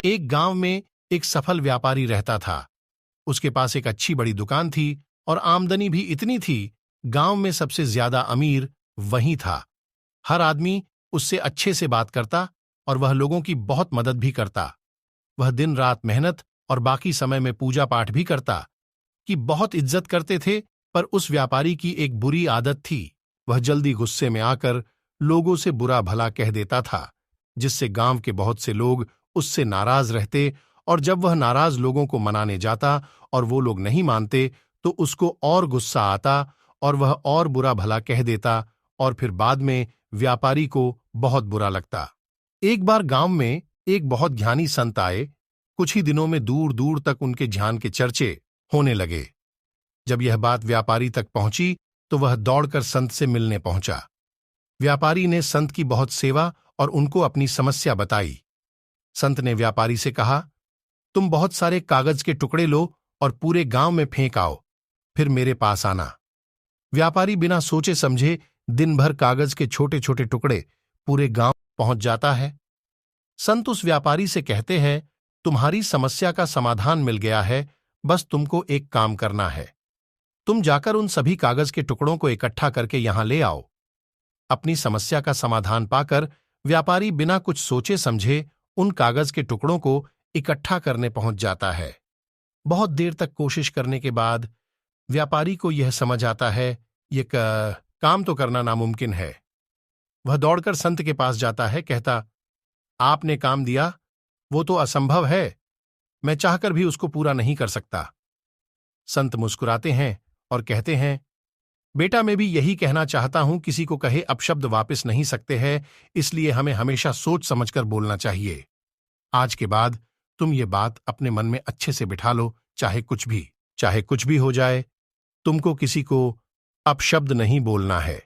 एक गांव में एक सफल व्यापारी रहता था। उसके पास एक अच्छी बड़ी दुकान थी और आमदनी भी इतनी थी, गांव में सबसे ज्यादा अमीर वही था। हर आदमी उससे अच्छे से बात करता और वह लोगों की बहुत मदद भी करता। वह दिन रात मेहनत और बाकी समय में पूजा पाठ भी करता। कि बहुत इज्जत करते थे, पर उस व्यापारी की एक बुरी आदत थी। वह जल्दी गुस्से में आकर लोगों से बुरा भला कह देता था, जिससे गांव के बहुत से लोग उससे नाराज रहते। और जब वह नाराज लोगों को मनाने जाता और वो लोग नहीं मानते, तो उसको और गुस्सा आता और वह और बुरा भला कह देता, और फिर बाद में व्यापारी को बहुत बुरा लगता। एक बार गांव में एक बहुत ज्ञानी संत आए। कुछ ही दिनों में दूर दूर तक उनके ज्ञान के चर्चे होने लगे। जब यह बात व्यापारी तक पहुंची, तो वह दौड़कर संत से मिलने पहुंचा। व्यापारी ने संत की बहुत सेवा और उनको अपनी समस्या बताई। संत ने व्यापारी से कहा, तुम बहुत सारे कागज के टुकड़े लो और पूरे गांव में फेंक आओ, फिर मेरे पास आना। व्यापारी बिना सोचे समझे दिन भर कागज के छोटे छोटे टुकड़े पूरे गांव पहुंच जाता है। संत उस व्यापारी से कहते हैं, तुम्हारी समस्या का समाधान मिल गया है, बस तुमको एक काम करना है। तुम जाकर उन सभी कागज के टुकड़ों को इकट्ठा करके यहां ले आओ। अपनी समस्या का समाधान पाकर व्यापारी बिना कुछ सोचे समझे उन कागज के टुकड़ों को इकट्ठा करने पहुंच जाता है। बहुत देर तक कोशिश करने के बाद व्यापारी को यह समझ आता है, ये काम तो करना नामुमकिन है। वह दौड़कर संत के पास जाता है, कहता, आपने काम दिया वो तो असंभव है, मैं चाहकर भी उसको पूरा नहीं कर सकता। संत मुस्कुराते हैं और कहते हैं, बेटा मैं भी यही कहना चाहता हूं, किसी को कहे अपशब्द वापस नहीं सकते हैं, इसलिए हमें हमेशा सोच समझकर बोलना चाहिए। आज के बाद तुम ये बात अपने मन में अच्छे से बिठा लो, चाहे कुछ भी हो जाए, तुमको किसी को अपशब्द नहीं बोलना है।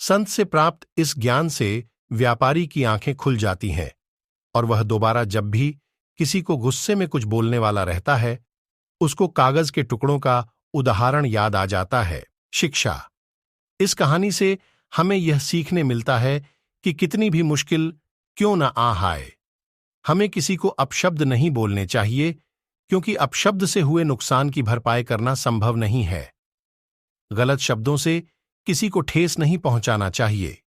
संत से प्राप्त इस ज्ञान से व्यापारी की आंखें खुल जाती हैं और वह दोबारा जब भी किसी को गुस्से में कुछ बोलने वाला रहता है, उसको कागज के टुकड़ों का उदाहरण याद आ जाता है। शिक्षा। इस कहानी से हमें यह सीखने मिलता है कि कितनी भी मुश्किल क्यों न आए, हमें किसी को अपशब्द नहीं बोलने चाहिए, क्योंकि अपशब्द से हुए नुकसान की भरपाई करना संभव नहीं है। गलत शब्दों से किसी को ठेस नहीं पहुंचाना चाहिए।